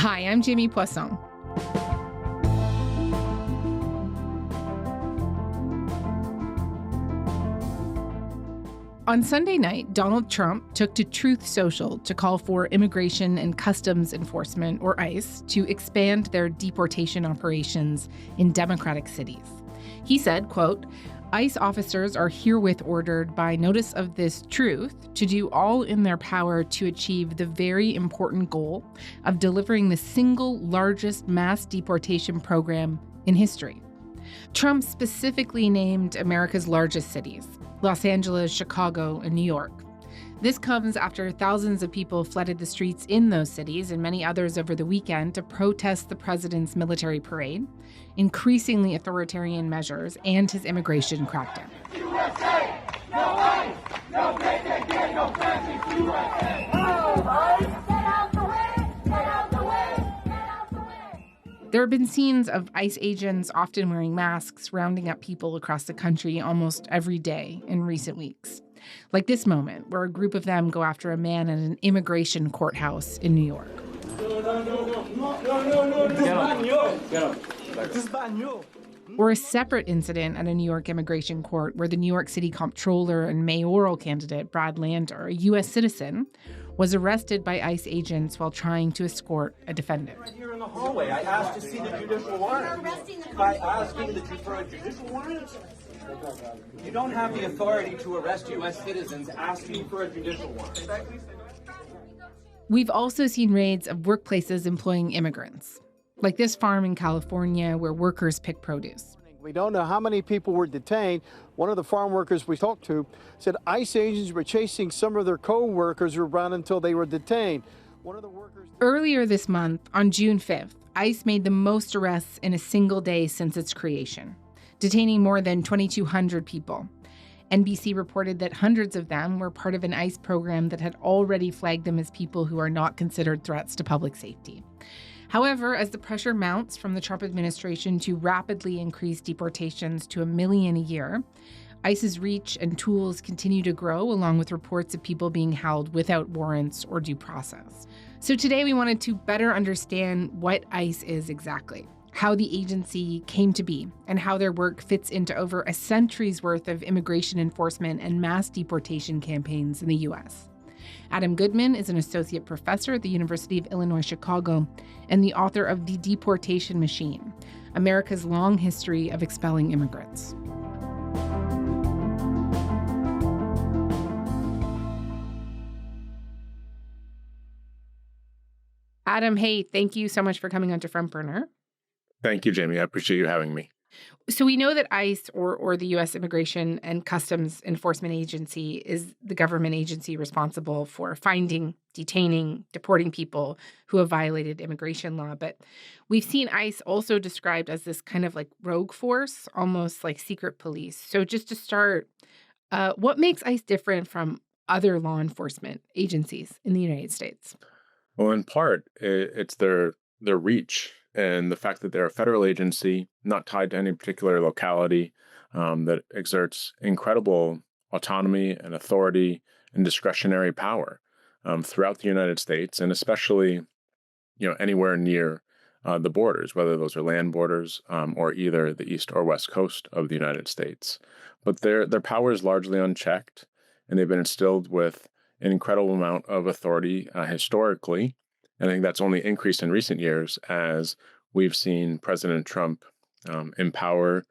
Hi, I'm Jamie Poisson. On Sunday night, Donald Trump took to Truth Social to call for Immigration and Customs Enforcement, or ICE, to expand their deportation operations in Democratic cities. He said, quote, ICE officers are herewith ordered by notice of this truth to do all in their power to achieve the very important goal of delivering the single largest mass deportation program in history. Trump specifically named America's largest cities, Los Angeles, Chicago, and New York. This comes after thousands of people flooded the streets in those cities and many others over the weekend to protest the president's military parade, increasingly authoritarian measures, and his immigration crackdown. USA! No ICE! No KKK! No fascist USA! No ICE! Get out the way! Get out the way! Get out the way! There have been scenes of ICE agents often wearing masks, rounding up people across the country almost every day in recent weeks. Like this moment, where a group of them go after a man at an immigration courthouse in New York. Or a separate incident at a New York immigration court where the New York City comptroller and mayoral candidate, Brad Lander, a U.S. citizen, was arrested by ICE agents while trying to escort a defendant. Right here in the hallway, I asked to see the judicial warrant. By asking for a judicial warrant? You don't have the authority to arrest U.S. citizens asking for a judicial warrant. We've also seen raids of workplaces employing immigrants, like this farm in California where workers pick produce. We don't know how many people were detained. One of the farm workers we talked to said ICE agents were chasing some of their co-workers around until they were detained. Earlier this month, on June 5th, ICE made the most arrests in a single day since its creation, detaining more than 2,200 people. NBC reported that hundreds of them were part of an ICE program that had already flagged them as people who are not considered threats to public safety. However, as the pressure mounts from the Trump administration to rapidly increase deportations to 1 million a year, ICE's reach and tools continue to grow, along with reports of people being held without warrants or due process. So today we wanted to better understand what ICE is exactly, how the agency came to be, and how their work fits into over a century's worth of immigration enforcement and mass deportation campaigns in the U.S. Adam Goodman is an associate professor at the University of Illinois Chicago and the author of The Deportation Machine, America's Long History of Expelling Immigrants. Adam, hey, thank you so much for coming on to Front Burner. Thank you, Jamie. I appreciate you having me. So we know that ICE, or the U.S. Immigration and Customs Enforcement Agency, is the government agency responsible for finding, detaining, deporting people who have violated immigration law. But we've seen ICE also described as this kind of like rogue force, almost like secret police. So just to start, what makes ICE different from other law enforcement agencies in the United States? Well, in part, it's their reach and the fact that they're a federal agency, not tied to any particular locality, that exerts incredible autonomy and authority and discretionary power throughout the United States, and especially, anywhere near the borders, whether those are land borders or either the east or west coast of the United States. But their power is largely unchecked, and they've been instilled with an incredible amount of authority historically. I think that's only increased in recent years as we've seen President Trump empower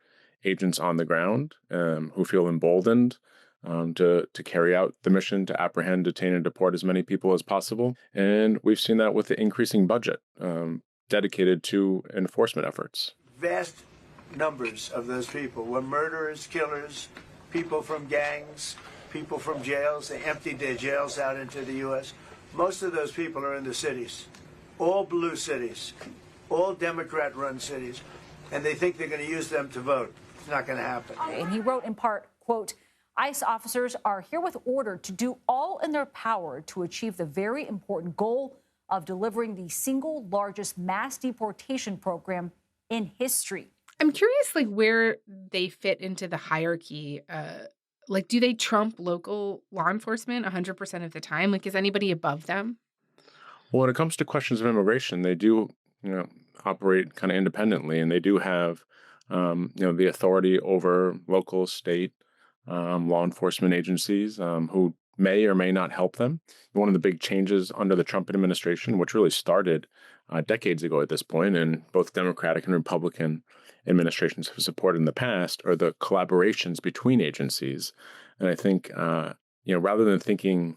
agents on the ground who feel emboldened to carry out the mission to apprehend, detain, and deport as many people as possible. And we've seen that with the increasing budget dedicated to enforcement efforts. Vast numbers of those people were murderers, killers, people from gangs, people from jails. They emptied their jails out into the U.S. Most of those people are in the cities, all blue cities, all Democrat-run cities, and they think they're going to use them to vote. It's not going to happen. And he wrote in part, quote, ICE officers are herewith ordered to do all in their power to achieve the very important goal of delivering the single largest mass deportation program in history. I'm curious, where they fit into the hierarchy. Do they trump local law enforcement 100% of the time? Is anybody above them? Well, when it comes to questions of immigration, they do, you know, operate kind of independently, and they do have, the authority over local, state, law enforcement agencies who may or may not help them. One of the big changes under the Trump administration, which really started decades ago at this point, and both Democratic and Republican administrations have supported in the past, are the collaborations between agencies. And I think, rather than thinking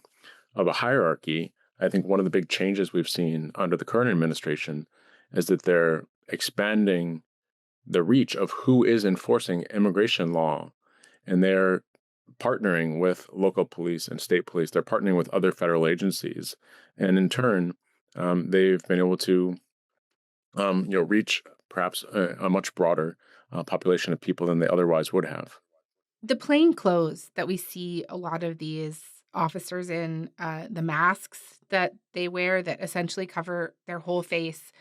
of a hierarchy, I think one of the big changes we've seen under the current administration is that they're expanding the reach of who is enforcing immigration law, and they're partnering with local police and state police. They're partnering with other federal agencies, and in turn, they've been able to, reach perhaps a much broader population of people than they otherwise would have. The plain clothes that we see a lot of these officers in, the masks that they wear that essentially cover their whole face,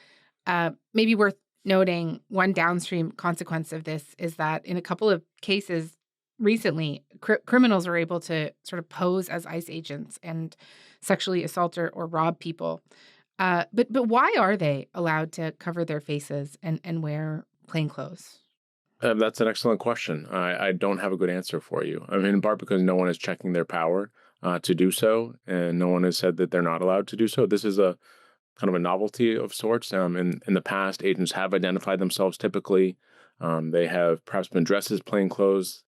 maybe worth noting one downstream consequence of this is that in a couple of cases recently, criminals are able to sort of pose as ICE agents and sexually assault or rob people. But why are they allowed to cover their faces and wear plain clothes? That's an excellent question. I don't have a good answer for you. I mean, in part because no one is checking their power to do so, and no one has said that they're not allowed to do so. This is a kind of a novelty of sorts. In the past, agents have identified themselves typically. They have perhaps been dressed as plainclothes,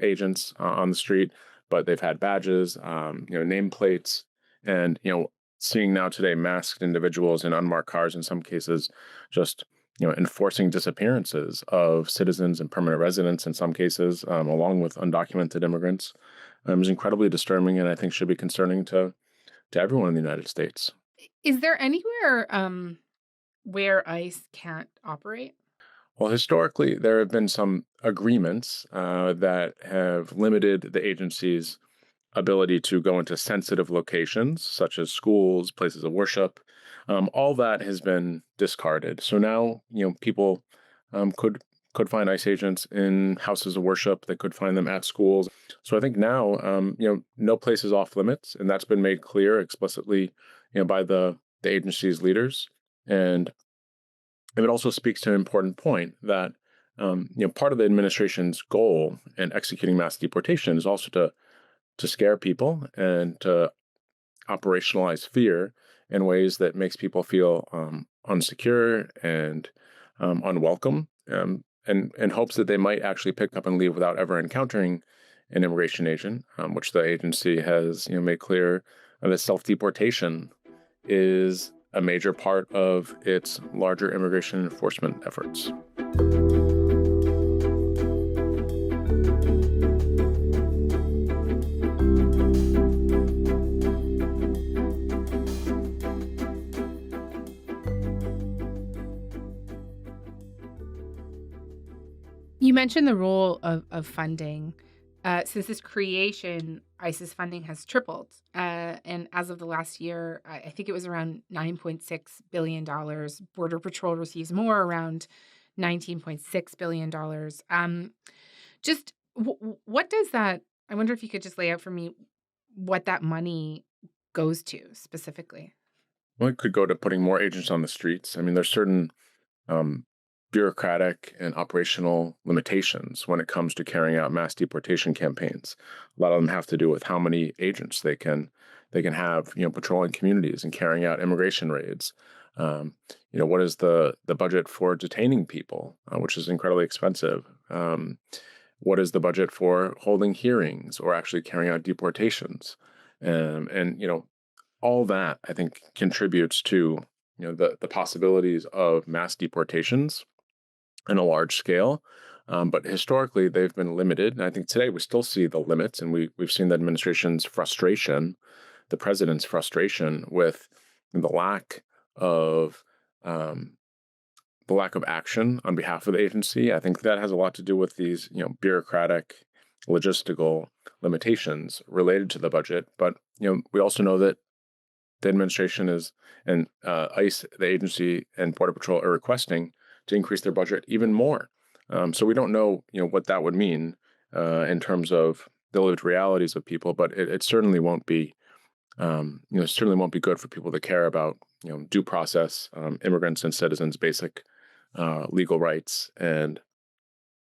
agents on the street, but they've had badges, nameplates, and seeing now today masked individuals in unmarked cars in some cases, just enforcing disappearances of citizens and permanent residents in some cases, along with undocumented immigrants, is incredibly disturbing, and I think should be concerning to everyone in the United States. Is there anywhere where ICE can't operate? Well, historically, there have been some agreements that have limited the agency's ability to go into sensitive locations, such as schools, places of worship. All that has been discarded. So now, people could find ICE agents in houses of worship. They could find them at schools. So I think now, no place is off limits, and that's been made clear explicitly, by the agency's leaders. And it also speaks to an important point that, part of the administration's goal in executing mass deportation is also to scare people and to operationalize fear in ways that makes people feel unsecure and unwelcome, and hopes that they might actually pick up and leave without ever encountering an immigration agent, which the agency has made clear that self-deportation is a major part of its larger immigration enforcement efforts. You mentioned the role of funding. Since its creation, ICE's funding has tripled. And as of the last year, I think it was around $9.6 billion. Border Patrol receives more, around $19.6 billion. Just what does that, I wonder if you could just lay out for me what that money goes to specifically. Well, it could go to putting more agents on the streets. I mean, there's certain bureaucratic and operational limitations when it comes to carrying out mass deportation campaigns. A lot of them have to do with how many agents they can have, patrolling communities and carrying out immigration raids. What is the budget for detaining people, which is incredibly expensive? What is the budget for holding hearings or actually carrying out deportations? All that I think contributes to the possibilities of mass deportations in a large scale. But historically, they've been limited. And I think today we still see the limits, and we've seen the administration's frustration, the president's frustration with the lack of action on behalf of the agency. I think that has a lot to do with these, bureaucratic, logistical limitations related to the budget. But we also know that the administration and ICE, the agency, and Border Patrol are requesting to increase their budget even more. So we don't know, what that would mean in terms of the lived realities of people, but it certainly won't be certainly won't be good for people that care about, due process, immigrants and citizens' basic legal rights, and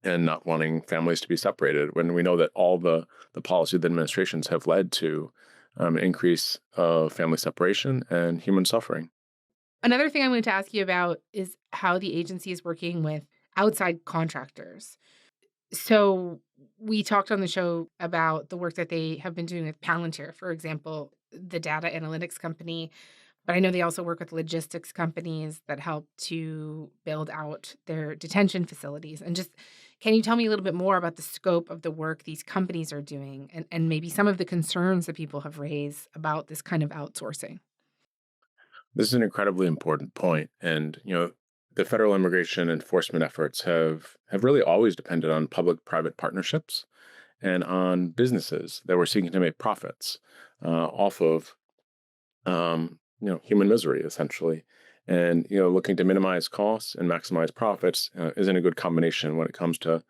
not wanting families to be separated, when we know that all the policy of the administrations have led to increase of family separation and human suffering. Another thing I wanted to ask you about is how the agency is working with outside contractors. So we talked on the show about the work that they have been doing with Palantir, for example, the data analytics company. But I know they also work with logistics companies that help to build out their detention facilities. And just can you tell me a little bit more about the scope of the work these companies are doing, and maybe some of the concerns that people have raised about this kind of outsourcing? This is an incredibly important point, and the federal immigration enforcement efforts have really always depended on public-private partnerships and on businesses that were seeking to make profits off of human misery, essentially. And looking to minimize costs and maximize profits isn't a good combination when it comes to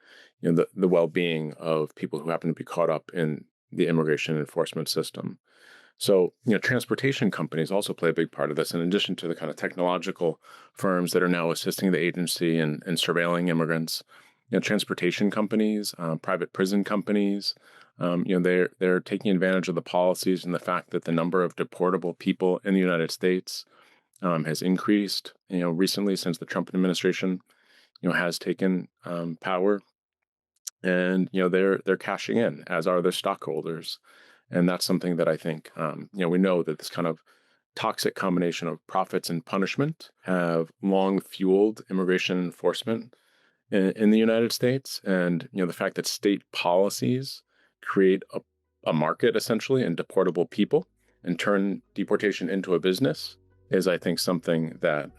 the well-being of people who happen to be caught up in the immigration enforcement system. So, transportation companies also play a big part of this, in addition to the kind of technological firms that are now assisting the agency in surveilling immigrants. Transportation companies, private prison companies, they're taking advantage of the policies and the fact that the number of deportable people in the United States has increased, recently since the Trump administration, has taken power, and they're cashing in, as are their stockholders. And that's something that I think, we know that this kind of toxic combination of profits and punishment have long fueled immigration enforcement in the United States. And, the fact that state policies create a market, essentially, in deportable people and turn deportation into a business is, I think, something that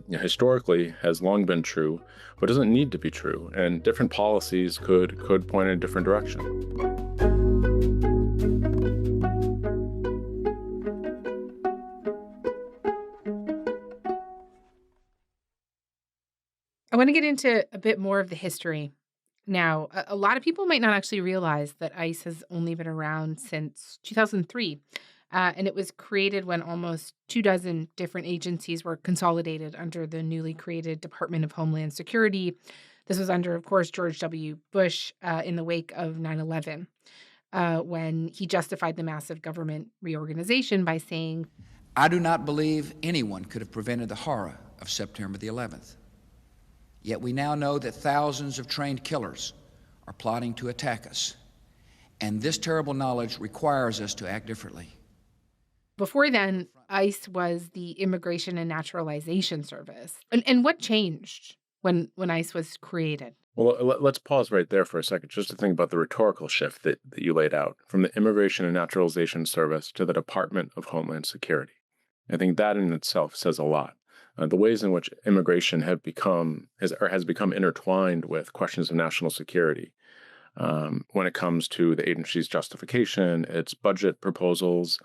historically has long been true, but doesn't need to be true. And different policies could point in a different direction. I want to get into a bit more of the history. Now, a lot of people might not actually realize that ICE has only been around since 2003. And it was created when almost 24 different agencies were consolidated under the newly created Department of Homeland Security. This was under, of course, George W. Bush in the wake of 9/11, when he justified the massive government reorganization by saying, I do not believe anyone could have prevented the horror of September the 11th. Yet we now know that thousands of trained killers are plotting to attack us. And this terrible knowledge requires us to act differently. Before then, ICE was the Immigration and Naturalization Service. And what changed when ICE was created? Well, let's pause right there for a second, just to think about the rhetorical shift that you laid out, from the Immigration and Naturalization Service to the Department of Homeland Security. I think that in itself says a lot. The ways in which immigration has become intertwined with questions of national security, when it comes to the agency's justification, its budget proposals,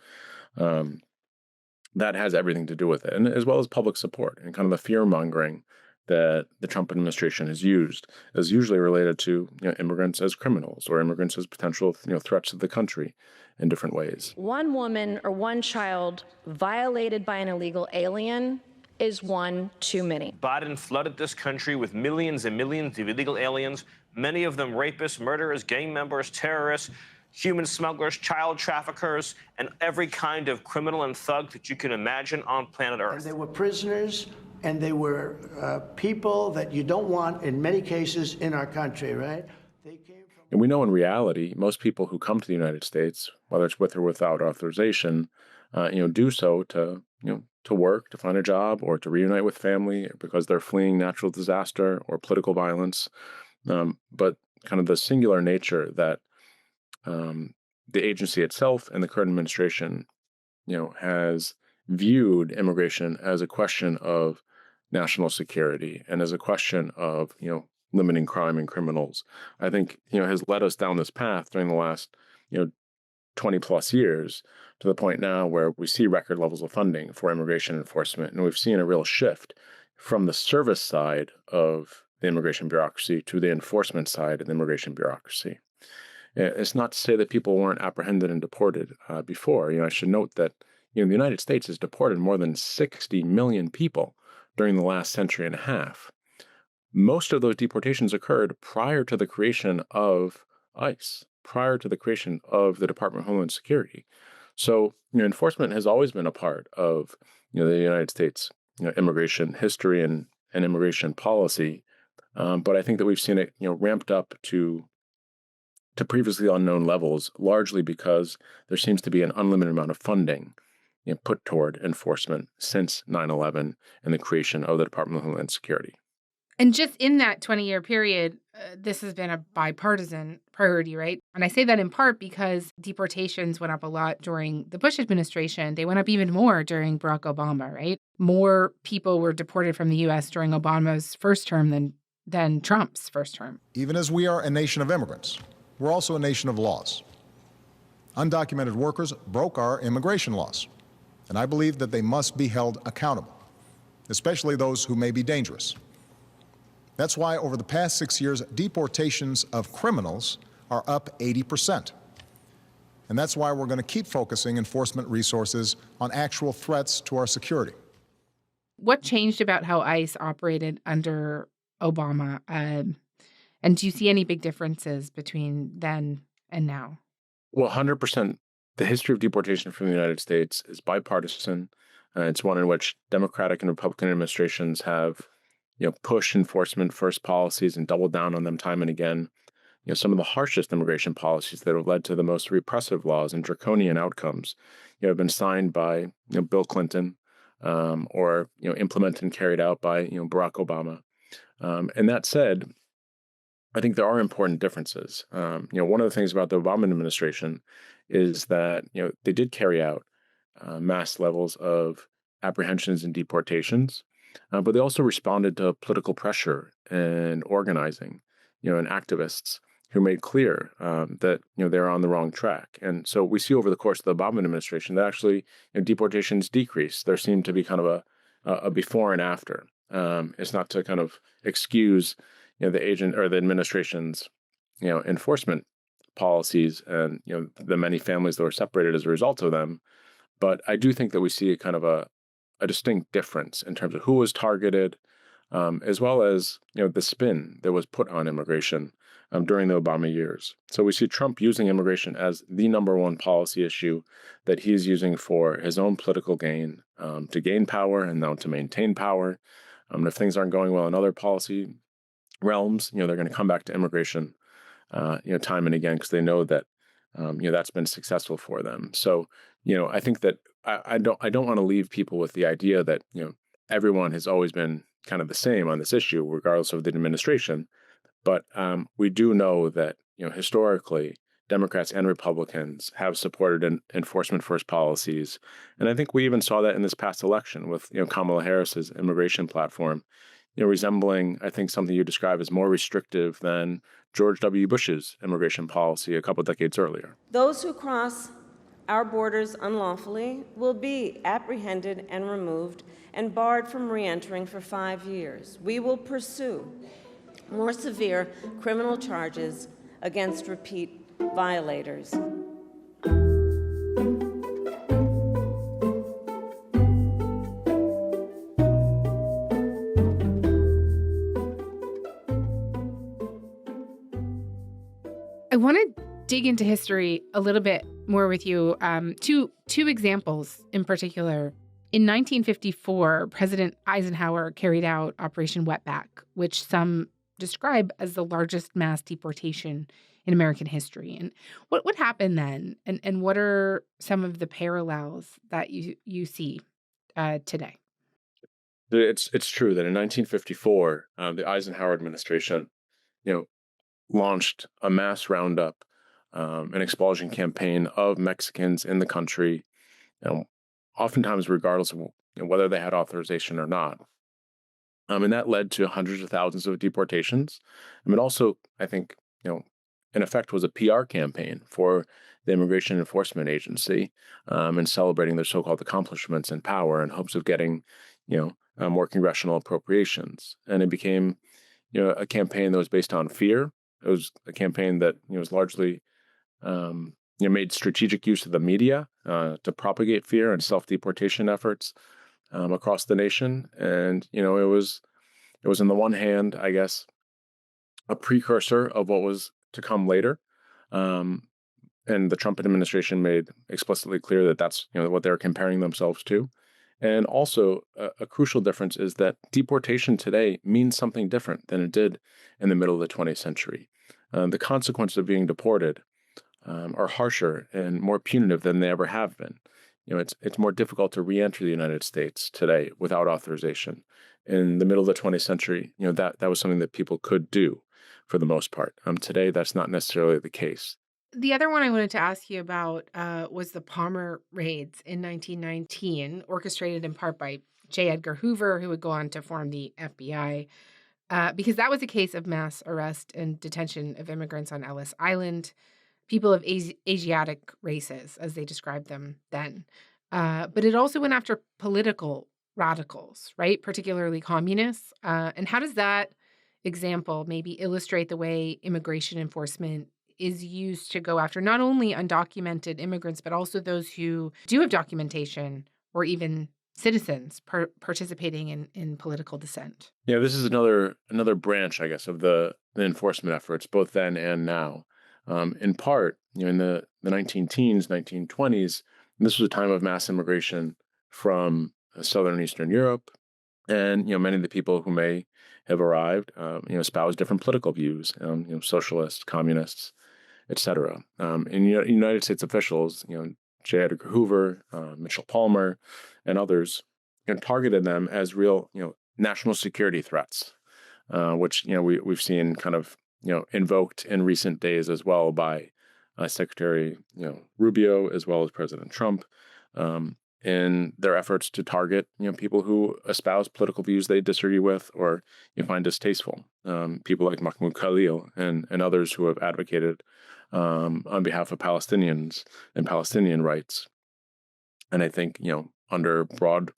that has everything to do with it, and as well as public support and kind of the fear mongering that the Trump administration has used, is usually related to immigrants as criminals or immigrants as potential threats to the country in different ways. One woman or one child violated by an illegal alien is one too many. Biden flooded this country with millions and millions of illegal aliens, many of them rapists, murderers, gang members, terrorists, human smugglers, child traffickers, and every kind of criminal and thug that you can imagine on planet Earth. And they were prisoners, and they were people that you don't want, in many cases, in our country, right? They came from... And we know in reality, most people who come to the United States, whether it's with or without authorization, do so to work, to find a job, or to reunite with family because they're fleeing natural disaster or political violence. But kind of the singular nature that the agency itself and the current administration, has viewed immigration as a question of national security and as a question of, limiting crime and criminals, I think, has led us down this path during the last, 20 plus years to the point now where we see record levels of funding for immigration enforcement. And we've seen a real shift from the service side of the immigration bureaucracy to the enforcement side of the immigration bureaucracy. It's not to say that people weren't apprehended and deported before. I should note that the United States has deported more than 60 million people during the last century and a half. Most of those deportations occurred prior to the creation of ICE, prior to the creation of the Department of Homeland Security. So, enforcement has always been a part of, the United States, immigration history and immigration policy. But I think that we've seen it, ramped up to previously unknown levels, largely because there seems to be an unlimited amount of funding put toward enforcement since 9/11 and the creation of the Department of Homeland Security. And just in that 20-year period, this has been a bipartisan priority, right? And I say that in part because deportations went up a lot during the Bush administration. They went up even more during Barack Obama, right? More people were deported from the U.S. during Obama's first term than Trump's first term. Even as we are a nation of immigrants, we're also a nation of laws. Undocumented workers broke our immigration laws, and I believe that they must be held accountable, especially those who may be dangerous. That's why over the past 6 years, deportations of criminals are up 80%. And that's why we're going to keep focusing enforcement resources on actual threats to our security. What changed about how ICE operated under Obama? And do you see any big differences between then and now? Well, 100%. The history of deportation from the United States is bipartisan. It's one in which Democratic and Republican administrations have push enforcement first policies and double down on them time and again. Some of the harshest immigration policies that have led to the most repressive laws and draconian outcomes, have been signed by Bill Clinton, or implemented and carried out by Barack Obama. And that said, I think there are important differences. One of the things about the Obama administration is that they did carry out mass levels of apprehensions and deportations. But they also responded to political pressure and organizing, and activists who made clear that they're on the wrong track. And so we see over the course of the Obama administration that actually deportations decreased. There seemed to be kind of a before and after. It's not to kind of excuse the agent or the administration's enforcement policies and the many families that were separated as a result of them, but I do think that we see kind of a distinct difference in terms of who was targeted, as well as the spin that was put on immigration during the Obama years. So we see Trump using immigration as the number one policy issue that he's using for his own political gain, to gain power and now to maintain power. And if things aren't going well in other policy realms, they're going to come back to immigration, time and again because they know that that's been successful for them. So I think that I don't want to leave people with the idea that everyone has always been kind of the same on this issue, regardless of the administration. But we do know that historically, Democrats and Republicans have supported enforcement first policies, and I think we even saw that in this past election with Kamala Harris's immigration platform, resembling I think something you describe as more restrictive than George W. Bush's immigration policy a couple decades earlier. Those who cross our borders unlawfully will be apprehended and removed and barred from re-entering for 5 years. We will pursue more severe criminal charges against repeat violators. I want to dig into history a little bit more with you. Two examples in particular. In 1954, President Eisenhower carried out Operation Wetback, which some describe as the largest mass deportation in American history. And what happened then? And what are some of the parallels that you see today? It's true that in 1954, the Eisenhower administration, launched a mass roundup, an expulsion campaign of Mexicans in the country, oftentimes regardless of whether they had authorization or not. And that led to hundreds of thousands of deportations. It also, I think, in effect, was a PR campaign for the Immigration Enforcement Agency, and celebrating their so-called accomplishments in power in hopes of getting, more congressional appropriations. And it became, a campaign that was based on fear. It was a campaign that was largely made strategic use of the media to propagate fear and self-deportation efforts across the nation. And, it was on the one hand, I guess, a precursor of what was to come later. And the Trump administration made explicitly clear that that's what they're comparing themselves to. And also, a crucial difference is that deportation today means something different than it did in the middle of the 20th century. The consequences of being deported are harsher and more punitive than they ever have been. It's more difficult to re-enter the United States today without authorization. In the middle of the 20th century, that was something that people could do for the most part. Today, that's not necessarily the case. The other one I wanted to ask you about was the Palmer raids in 1919, orchestrated in part by J. Edgar Hoover, who would go on to form the FBI, because that was a case of mass arrest and detention of immigrants on Ellis Island, people of Asiatic races, as they described them then. But it also went after political radicals, right? Particularly communists. And how does that example maybe illustrate the way immigration enforcement is used to go after not only undocumented immigrants, but also those who do have documentation or even citizens participating in political dissent? Yeah, this is another branch, I guess, of the enforcement efforts, both then and now. In part, in the 19-teens, 1920s, this was a time of mass immigration from Southern and Eastern Europe. And, many of the people who may have arrived, espoused different political views, socialists, communists, etc. And United States officials, J. Edgar Hoover, Mitchell Palmer, and others, targeted them as real, national security threats, which we've seen kind of invoked in recent days as well by Secretary Rubio as well as President Trump, in their efforts to target people who espouse political views they disagree with or find distasteful. People like Mahmoud Khalil and others who have advocated on behalf of Palestinians and Palestinian rights. And I think, under broad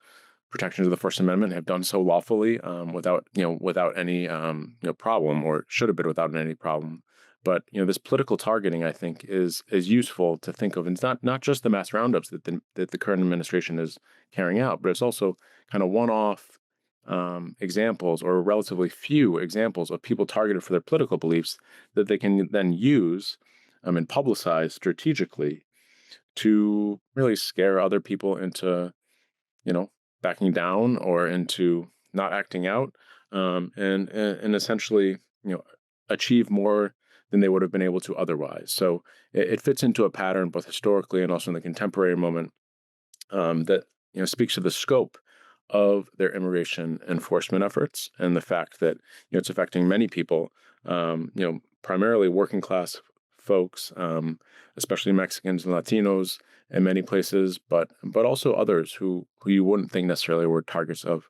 protections of the First Amendment, have done so lawfully without any problem, or should have been without any problem. But this political targeting, I think, is useful to think of. And it's not just the mass roundups that the current administration is carrying out, but it's also kind of one-off examples, or relatively few examples of people targeted for their political beliefs that they can then use and publicize strategically to really scare other people into, backing down or into not acting out, and essentially, achieve more than they would have been able to otherwise. So it fits into a pattern both historically and also in the contemporary moment that speaks to the scope of their immigration enforcement efforts and the fact that it's affecting many people, primarily working class folks, especially Mexicans and Latinos in many places, but also others who you wouldn't think necessarily were targets of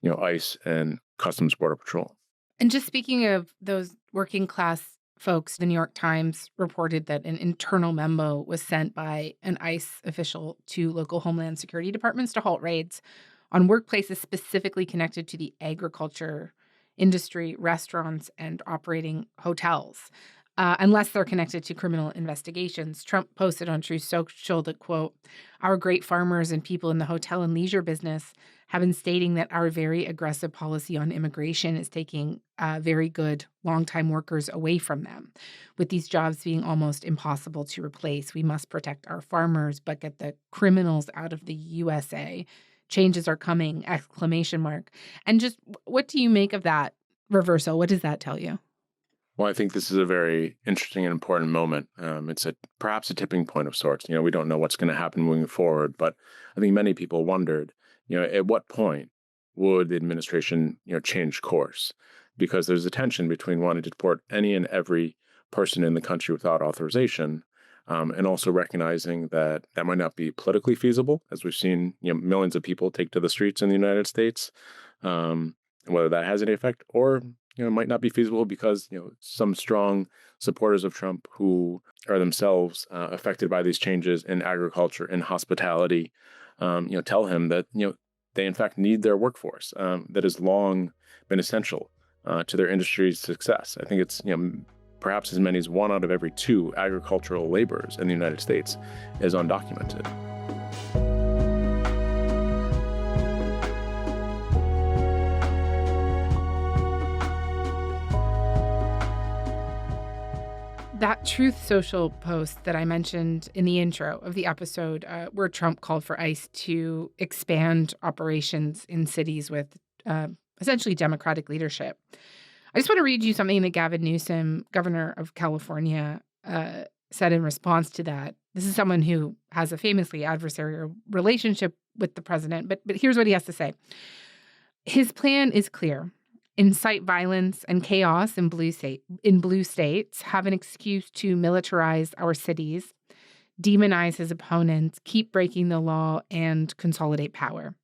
ICE and Customs Border Patrol. And just speaking of those working class folks, the New York Times reported that an internal memo was sent by an ICE official to local Homeland Security departments to halt raids on workplaces specifically connected to the agriculture industry, restaurants, and operating hotels, unless they're connected to criminal investigations. Trump posted on Truth Social that, quote, "Our great farmers and people in the hotel and leisure business have been stating that our very aggressive policy on immigration is taking very good longtime workers away from them. With these jobs being almost impossible to replace, we must protect our farmers but get the criminals out of the USA. Changes are coming, !" And just what do you make of that reversal? What does that tell you? Well, I think this is a very interesting and important moment. It's perhaps a tipping point of sorts. We don't know what's going to happen moving forward, but I think many people wondered, at what point would the administration, change course? Because there's a tension between wanting to deport any and every person in the country without authorization, and also recognizing that that might not be politically feasible, as we've seen, millions of people take to the streets in the United States, and whether that has any effect, or it might not be feasible because, some strong supporters of Trump who are themselves affected by these changes in agriculture and hospitality, tell him that, they in fact need their workforce that has long been essential to their industry's success. I think it's, perhaps as many as 1 out of every 2 agricultural laborers in the United States is undocumented. That Truth Social post that I mentioned in the intro of the episode, where Trump called for ICE to expand operations in cities with essentially Democratic leadership. I just want to read you something that Gavin Newsom, governor of California, said in response to that. This is someone who has a famously adversarial relationship with the president, but here's what he has to say. His plan is clear. Incite violence and chaos in blue states, have an excuse to militarize our cities, demonize his opponents, keep breaking the law, and consolidate power.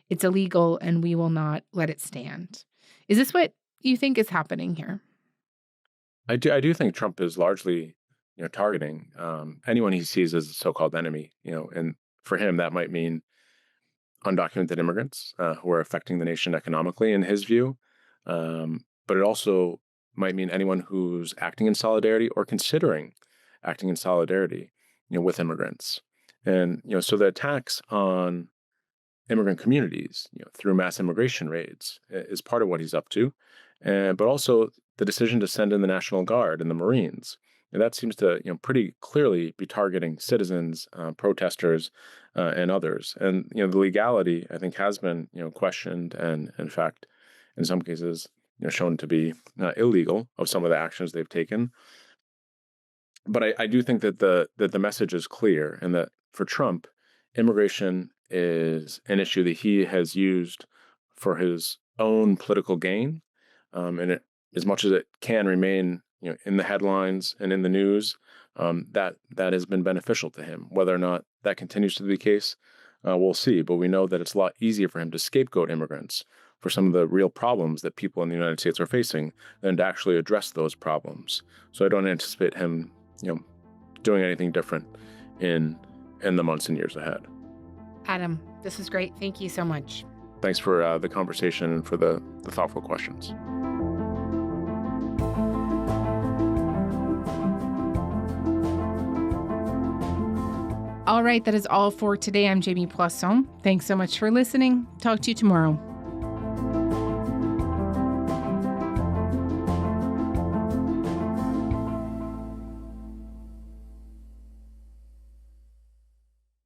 It's illegal, and we will not let it stand. Is this what you think is happening here? I do think Trump is largely, targeting anyone he sees as a so-called enemy. And for him, that might mean undocumented immigrants who are affecting the nation economically, in his view. But it also might mean anyone who's acting in solidarity or considering acting in solidarity, with immigrants. And, so the attacks on immigrant communities, through mass immigration raids is part of what he's up to. But also the decision to send in the National Guard and the Marines. And that seems to, pretty clearly be targeting citizens, protesters, and others. And, the legality, I think, has been, questioned and, in fact, in some cases, shown to be illegal of some of the actions they've taken. But I do think that the message is clear, and that for Trump, immigration is an issue that he has used for his own political gain, and as much as it can remain, in the headlines and in the news, that has been beneficial to him. Whether or not that continues to be the case, we'll see. But we know that it's a lot easier for him to scapegoat immigrants for some of the real problems that people in the United States are facing than to actually address those problems. So I don't anticipate him, doing anything different in the months and years ahead. Adam, this is great. Thank you so much. Thanks for the conversation and for the thoughtful questions. All right, that is all for today. I'm Jamie Poisson. Thanks so much for listening. Talk to you tomorrow.